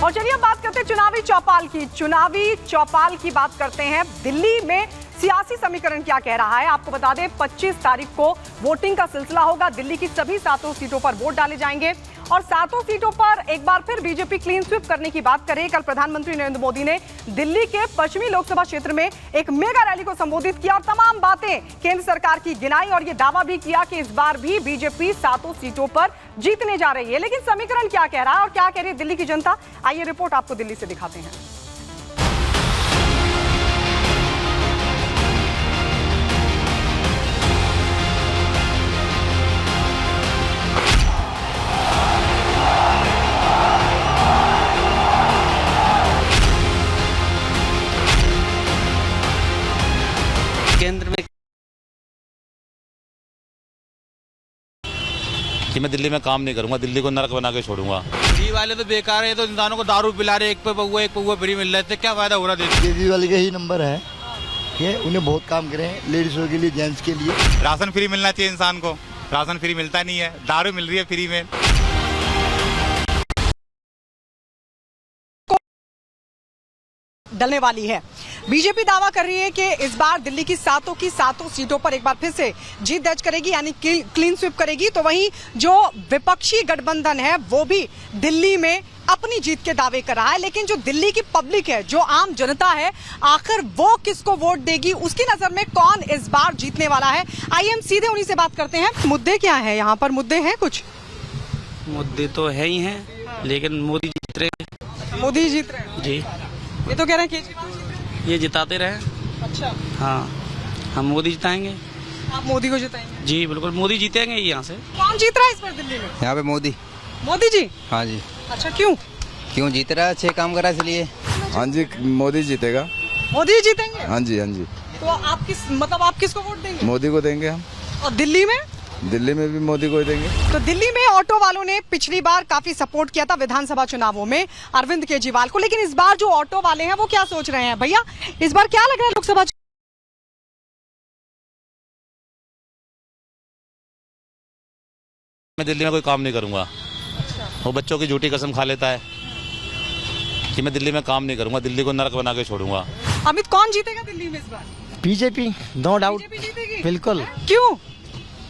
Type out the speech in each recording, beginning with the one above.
और चलिए अब बात करते हैं चुनावी चौपाल की बात करते हैं। दिल्ली में सियासी समीकरण क्या कह रहा है आपको बता दें। 25 तारीख को वोटिंग का सिलसिला होगा। दिल्ली की सभी 7 सीटों पर वोट डाले जाएंगे और 7 सीटों पर एक बार फिर बीजेपी क्लीन स्वीप करने की बात करे। कल प्रधानमंत्री नरेंद्र मोदी ने दिल्ली के पश्चिमी लोकसभा क्षेत्र में एक मेगा रैली को संबोधित किया और तमाम बातें केंद्र सरकार की गिनाई और ये दावा भी किया कि इस बार भी बीजेपी 7 सीटों पर जीतने जा रही है। लेकिन समीकरण क्या कह रहा है और क्या कह रही है दिल्ली की जनता, आइए रिपोर्ट आपको दिल्ली से दिखाते हैं। केंद्र में कि मैं दिल्ली में काम नहीं करूंगा, दिल्ली को नरक बना के छोड़ूंगा। फ्री वाले तो बेकार है, तो इंसानों को दारू पिला रहे, एक पे पौवा फ्री मिल रहा है, इससे क्या फायदा हो रहा है? केजरीवाल का ही नंबर है कि उन्हें बहुत काम करे हैं, लेडीजों के लिए, जेंट्स के लिए। राशन फ्री मिलना चाहिए इंसान को, राशन फ्री मिलता नहीं है, दारू मिल रही है फ्री में। डलने वाली है। बीजेपी दावा कर रही है कि इस बार दिल्ली की 7 सीटों पर एक बार फिर से जीत दर्ज करेगी, यानी क्लीन स्वीप करेगी। तो वहीं जो विपक्षी गठबंधन है वो भी दिल्ली में अपनी जीत के दावे कर रहा है। लेकिन जो दिल्ली की पब्लिक है, जो आम जनता है, आखिर वो किसको वोट देगी, उसकी नजर में कौन इस बार जीतने वाला है, आइए हम सीधे उन्हीं से बात करते हैं। मुद्दे क्या है यहाँ पर? मुद्दे हैं कुछ? मुद्दे तो है ही हैं, लेकिन मोदी जीत रहे। मोदी जीत रहे हैं जी, ये तो कह रहे हैं केजरीवाल जीत रहे हैं। ये जिताते रहे। अच्छा, हाँ, हम मोदी जिताएंगे। आप मोदी को जिताएंगे? जी बिल्कुल, मोदी जीतेंगे यहाँ से। कौन जीत रहा है इस बार दिल्ली में? यहाँ पे मोदी। मोदी जी? हाँ जी। अच्छा, क्यों जीत रहा है? अच्छे काम करा इसलिए। हाँ जी, मोदी जीतेगा। मोदी जीतेंगे? हाँ जी, हाँ जी। तो आप किसको वोट देंगे? मोदी को देंगे हम। और दिल्ली में? दिल्ली में भी मोदी को ही देंगे। तो दिल्ली में ऑटो वालों ने पिछली बार काफी सपोर्ट किया था विधानसभा चुनावों में अरविंद केजरीवाल को, लेकिन इस बार जो ऑटो वाले हैं वो क्या सोच रहे हैं? भैया, इस बार क्या लग रहा है लोकसभा? मैं दिल्ली में कोई काम नहीं करूंगा। वो बच्चों की झूठी कसम खा लेता है कि मैं दिल्ली में काम नहीं करूंगा, दिल्ली को नरक बना के छोड़ूंगा। अमित, कौन जीतेगा दिल्ली में इस बार? BJP, no doubt. बीजेपी जीतेगी? बिल्कुल। क्यों?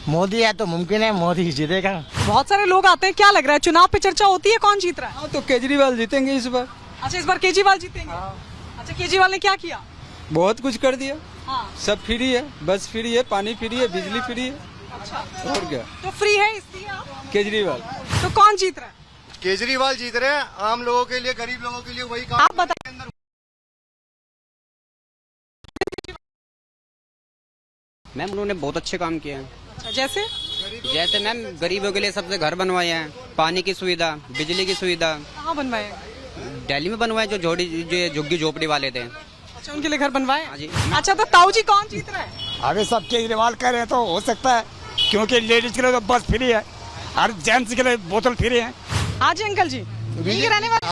मोदी है तो मुमकिन है मोदी जीतेगा। बहुत सारे लोग आते हैं, क्या लग रहा है चुनाव पे चर्चा होती है कौन जीत रहा है? तो केजरीवाल जीतेंगे इस बार। अच्छा, इस बार केजरीवाल जीतेंगे? अच्छा, केजरीवाल ने क्या किया? बहुत कुछ कर दिया। हाँ। सब फ्री है, बस फ्री है, पानी फ्री है, बिजली फ्री है। अच्छा, और क्या? तो फ्री है इसलिए केजरीवाल। तो कौन जीत रहा है? केजरीवाल जीत रहे हैं, आम लोगों के लिए, गरीब लोगों के लिए वही काम। आप बताइए। मैम उन्होंने बहुत अच्छे काम किए हैं। अच्छा, जैसे मैम गरीबों के लिए सबसे घर बनवाए हैं, पानी की सुविधा, बिजली की सुविधा। कहाँ बनवाए? दिल्ली में बनवाए, जो झुग्गी झोपड़ी वाले थे। अच्छा, उनके लिए घर बनवाए? हाँ जी। अच्छा, तो ताऊ जी कौन जीत रहा है? अभी सब केजरीवाल कह रहे हैं तो हो सकता है, क्योंकि लेडीज के लिए तो बस फ्री है और जेंट्स के लिए बोतल फ्री है। हाँ जी अंकल जी, यहीं के रहने वाले?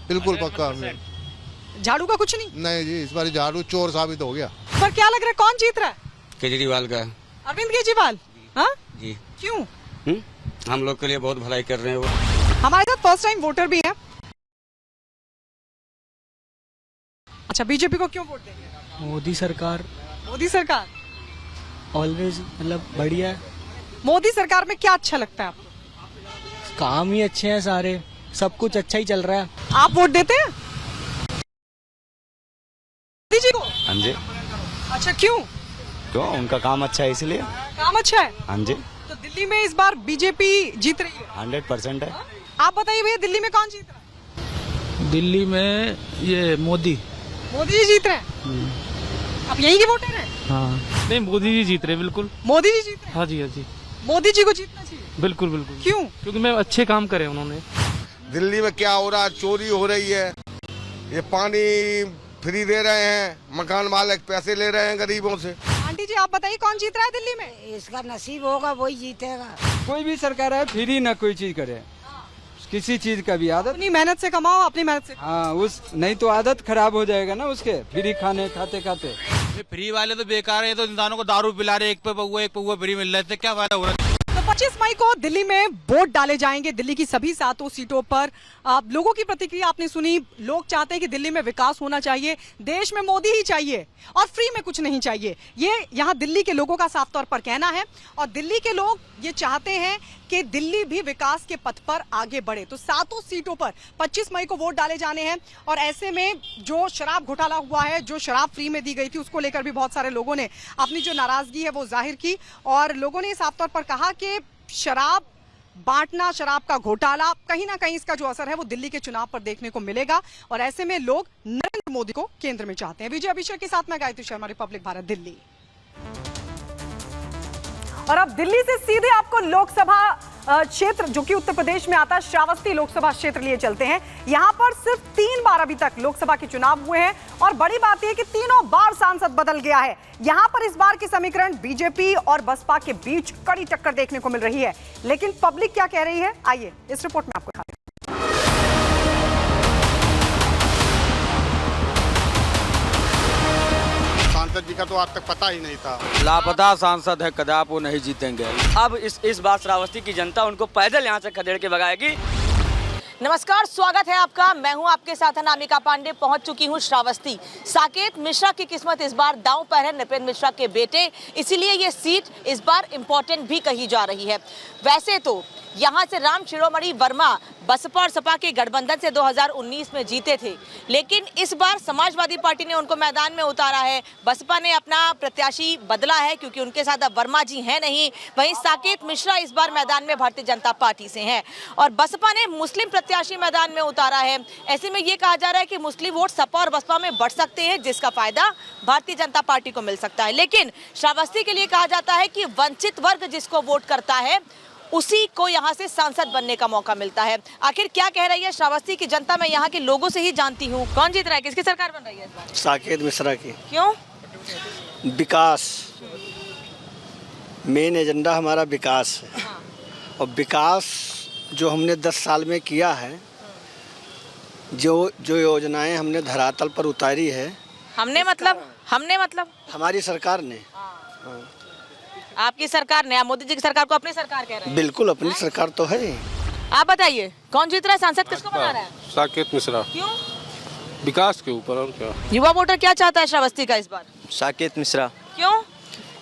बिल्कुल पक्का। झाड़ू का कुछ नहीं? नहीं जी, इस बार झाड़ू चोर साबित हो गया। पर क्या लग रहा है कौन जीत रहा है? केजरीवाल का। अरविंद केजरीवाल? हाँ जी। क्यों? हम लोग के लिए बहुत भलाई कर रहे हैं वो। हमारे साथ फर्स्ट टाइम वोटर भी है। अच्छा, बीजेपी को क्यों वोट देंगे? मोदी सरकार मोदी सरकार ऑलवेज मतलब बढ़िया है। मोदी सरकार में क्या अच्छा लगता है आपको? काम ही अच्छे हैं सारे, सब कुछ अच्छा ही चल रहा है। आप वोट देते हैं मोदी जी को? हाँ जी। अच्छा, क्यों? उनका काम अच्छा है इसलिए। काम अच्छा है? हाँ जी। तो दिल्ली में इस बार बीजेपी जीत रही है? 100% है। आप बताइए भैया, दिल्ली में कौन जीत रहा है? दिल्ली में ये मोदी जी जीत रहे हैं। आप यहीं के वोटर हैं? हाँ। नहीं, मोदी जी जीत रहे हैं, बिल्कुल मोदी जी जीत रहे हैं? हाँ जी, हाँ जी, मोदी जी को जीतना चाहिए? बिल्कुल बिल्कुल। क्यों? क्योंकि मैं अच्छे काम करे उन्होंने। दिल्ली में क्या हो रहा है? चोरी हो रही है, ये पानी फ्री दे रहे हैं, मकान मालिक पैसे ले रहे हैं गरीबों से। आंटी जी, आप बताइए कौन जीत रहा है दिल्ली में? इसका नसीब होगा वही जीतेगा। कोई भी सरकार है फ्री ना कोई चीज करे, किसी चीज का भी आदत अपनी मेहनत से कमाओ, अपनी मेहनत से। हाँ, उस नहीं तो आदत खराब हो जाएगा ना उसके, फ्री खाने खाते खाते। फ्री वाले तो बेकार है, तो इंसानों को दारू पिला रहे, एक पे पौवा फ्री मिल रहा है, इससे क्या फायदा हो रहा है? तो 25 मई को दिल्ली में वोट डाले जाएंगे। दिल्ली की सभी 7 सीटों पर लोगों की प्रतिक्रिया आपने सुनी। लोग चाहते हैं कि दिल्ली में विकास होना चाहिए, देश में मोदी ही चाहिए और फ्री में कुछ नहीं चाहिए। ये यहाँ दिल्ली के लोगों का साफ तौर पर कहना है और दिल्ली के लोग ये चाहते हैं कि दिल्ली भी विकास के पथ पर आगे बढ़े। तो 7 सीटों पर 25 मई को वोट डाले जाने हैं और ऐसे में जो शराब घोटाला हुआ है, जो शराब फ्री में दी गई थी, उसको लेकर भी बहुत सारे लोगों ने अपनी जो नाराजगी है वो जाहिर की और लोगों ने साफ तौर पर कहा कि शराब बांटना, शराब का घोटाला, कहीं ना कहीं इसका जो असर है वो दिल्ली के चुनाव पर देखने को मिलेगा और ऐसे में लोग नरेंद्र मोदी को केंद्र में चाहते हैं। विजय अभिषेक के साथ मैं गायत्री शर्मा, रिपब्लिक भारत, दिल्ली। और अब दिल्ली से सीधे आपको लोकसभा क्षेत्र जो कि उत्तर प्रदेश में आता है, श्रावस्ती लोकसभा क्षेत्र लिए चलते हैं। यहां पर सिर्फ 3 बार अभी तक लोकसभा के चुनाव हुए हैं और बड़ी बात यह कि तीनों बार सांसद बदल गया है। यहां पर इस बार की समीकरण बीजेपी और बसपा के बीच कड़ी टक्कर देखने को मिल रही है, लेकिन पब्लिक क्या कह रही है, आइए इस रिपोर्ट में आपको दिखाते हैं। सांसद जी का तो आज तक पता ही नहीं था। लापता सांसद है, कदाप वो नहीं जीतेंगे। अब इस बार श्रावस्ती की जनता उनको पैदल यहाँ से खदेड़ के भगाएगी। नमस्कार, स्वागत है आपका। मैं हूं आपके साथ अनामिका पांडे। पहुंच चुकी हूं श्रावस्ती। साकेत मिश्रा की किस्मत इस बार दांव पर है, नृपेंद्र मिश्रा के बेटे, इसीलिए ये सीट इस बार इंपॉर्टेंट भी कही जा रही है। वैसे तो यहाँ से राम शिरोमणि वर्मा बसपा और सपा के गठबंधन से 2019 में जीते थे, लेकिन इस बार समाजवादी पार्टी ने उनको मैदान में उतारा है। बसपा ने अपना प्रत्याशी बदला है क्योंकि उनके साथ अब वर्मा जी हैं नहीं। वहीं साकेत मिश्रा इस बार मैदान में भारतीय जनता पार्टी से हैं और बसपा ने मुस्लिम प्रत्याशी मैदान में उतारा है। ऐसे में ये कहा जा रहा है कि मुस्लिम वोट सपा और बसपा में बढ़ सकते हैं, जिसका फायदा भारतीय जनता पार्टी को मिल सकता है। लेकिन श्रावस्ती के लिए कहा जाता है कि वंचित वर्ग जिसको वोट करता है उसी को यहाँ से सांसद बनने का मौका मिलता है। आखिर क्या कह रही है श्रावस्ती की जनता, मैं यहाँ के लोगों से ही जानती हूँ। कौन जीत रहा है, किसकी सरकार बन रही है इस बार? साकेत मिश्रा की। क्यों? विकास, मेन एजेंडा हमारा विकास है। और विकास जो हमने 10 साल में किया है, जो योजनाएं हमने धरातल पर उतारी है। हमने मतलब हमारी सरकार ने। आपकी सरकार ने, आप मोदी जी की सरकार को अपनी सरकार कह रहे हैं? बिल्कुल अपनी सरकार तो है। आप बताइए कौन जीत रहा है, सांसद किसको बना रहा है? साकेत मिश्रा। क्यों? विकास के ऊपर और क्या। युवा वोटर क्या चाहता है श्रावस्ती का इस बार? साकेत मिश्रा। क्यों?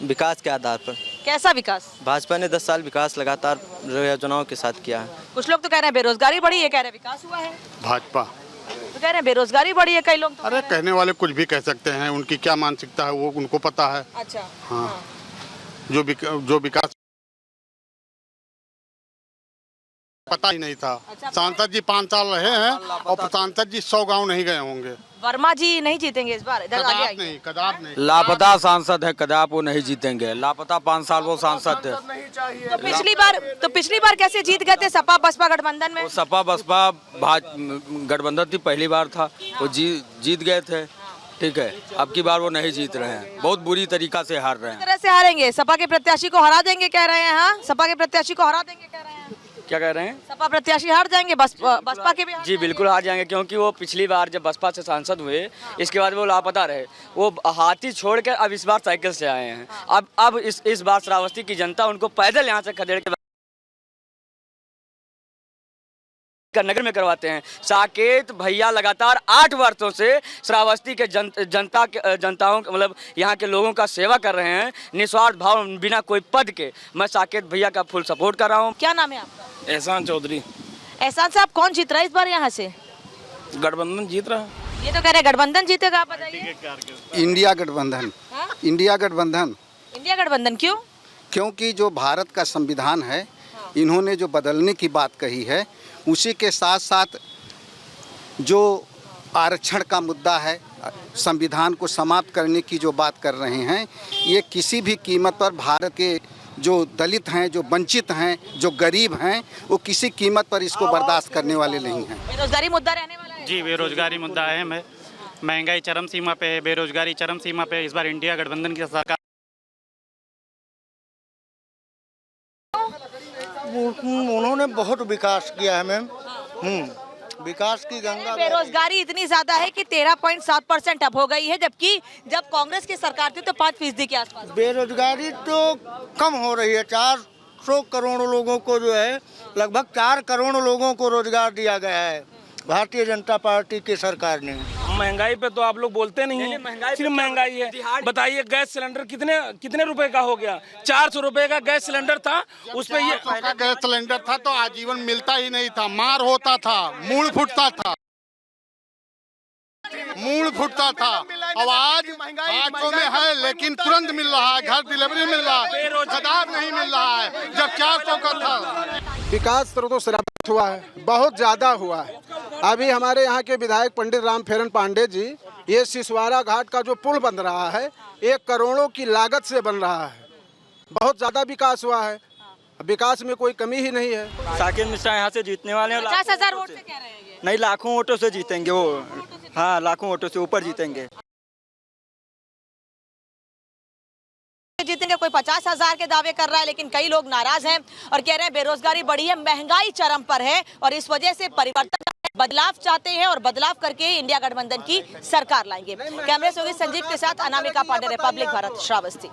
विकास के आधार पर। कैसा विकास? भाजपा ने 10 साल विकास लगातार योजनाओं के साथ किया है। कुछ लोग तो कह रहे हैं बेरोजगारी बढ़ी है, कह रहे हैं विकास हुआ है। भाजपा तो कह रहे हैं बेरोजगारी बढ़ी है, कई लोग तो अरे कहने वाले कुछ भी कह सकते हैं, उनकी क्या मानसिकता है वो उनको पता है। अच्छा। हाँ। जो विकास पता ही नहीं था। अच्छा, सांसद जी 5 साल रहे हैं और सांसद जी 100 गांव नहीं गए होंगे। वर्मा जी नहीं जीतेंगे इस बार, इधर आगे आइए। कदाप नहीं। लापता सांसद है, कदाप वो नहीं जीतेंगे। लापता 5 साल वो सांसद है। तो पिछली बार कैसे जीत गए थे सपा बसपा गठबंधन में? वो सपा बसपा गठबंधन थी, पहली बार था, वो जीत गए थे। ठीक है, अब की बार वो नहीं जीत रहे हैं, बहुत बुरी तरीका से हार रहे हैं। किस तरह से हारेंगे? सपा के प्रत्याशी को हरा देंगे कह रहे हैं। हाँ, सपा के प्रत्याशी को हरा देंगे कह रहे हैं। क्या कह रहे हैं? सपा प्रत्याशी हार जाएंगे, बसपा के भी जी बिल्कुल हार जाएंगे, क्योंकि वो पिछली बार जब बसपा से सांसद हुए, इसके बाद वो लापता रहे। वो हाथी छोड़ के अब इस बार साइकिल से आए हैं। अब इस बार श्रावस्ती की जनता उनको पैदल यहाँ से खदेड़ के नगर में करवाते हैं। साकेत भैया लगातार 8 वर्षों से श्रावस्ती के जनताओं मतलब यहाँ के लोगों का सेवा कर रहे हैं, निस्वार्थ भाव, बिना कोई पद के। मैं साकेत भैया का फुल सपोर्ट कर रहा हूँ। क्या नाम है आपका? एहसान चौधरी। एहसान साहब, कौन जीत रहा है इस बार यहाँ से? गठबंधन जीत रहा है। ये तो कह रहे गठबंधन जीतेगा, आप बताइए। इंडिया गठबंधन। इंडिया गठबंधन। इंडिया गठबंधन क्यों? क्योंकि जो भारत का संविधान है, इन्होंने जो बदलने की बात कही है, उसी के साथ साथ जो आरक्षण का मुद्दा है, संविधान को समाप्त करने की जो बात कर रहे हैं, ये किसी भी कीमत पर भारत के जो दलित हैं, जो वंचित हैं, जो गरीब हैं, वो किसी कीमत पर इसको बर्दाश्त करने वाले नहीं हैं। बेरोजगारी मुद्दा रहने वाला है। जी बेरोजगारी मुद्दा है, महंगाई चरम सीमा पे है, बेरोजगारी चरम सीमा पे। इस बार इंडिया गठबंधन की सरकार। उन्होंने बहुत विकास किया है मैम। विकास की गंगा। बेरोजगारी इतनी ज्यादा है कि 13.7% अब हो गई है, जबकि जब कांग्रेस की सरकार थी तो 5% के आसपास। बेरोजगारी तो कम हो रही है, 800 करोड़ लोगों को जो है लगभग 4 करोड़ लोगों को रोजगार दिया गया है भारतीय जनता पार्टी की सरकार ने। महंगाई पे तो आप लोग बोलते नहीं हैं, सिर्फ महंगाई है। बताइए गैस सिलेंडर कितने रुपए का हो गया? 400 रुपए का गैस सिलेंडर था, उस पे ये गैस सिलेंडर था तो आजीवन मिलता ही नहीं था, मार होता था, मूड फूटता था, मूड फूटता था। अब आज 800 में है लेकिन तुरंत मिल रहा है, घर डिलीवरी मिल रहा है, रोजगार नहीं मिल रहा है, जब 400 का था। विकास तो शराबत हुआ है, बहुत ज़्यादा हुआ है। अभी हमारे यहाँ के विधायक पंडित राम फेरन पांडे जी, ये सिसवारा घाट का जो पुल बन रहा है 1 करोड़ों की लागत से बन रहा है, बहुत ज़्यादा विकास हुआ है, विकास में कोई कमी ही नहीं है। साकेत मिश्रा यहाँ से जीतने वाले हैं। 50,000 वोट से कह रहे हैं ये? नहीं, लाखों वोटों से जीतेंगे वो। हाँ, लाखों वोटों से ऊपर जीतेंगे। जीतेंगे, कोई 50,000 के दावे कर रहा है, लेकिन कई लोग नाराज हैं और कह रहे हैं बेरोजगारी बढ़ी है, महंगाई चरम पर है और इस वजह से परिवर्तन बदलाव चाहते हैं और बदलाव करके इंडिया गठबंधन की सरकार लाएंगे। कैमरे से होगी संजीव के साथ अनामिका पांडे, रिपब्लिक भारत, श्रावस्ती।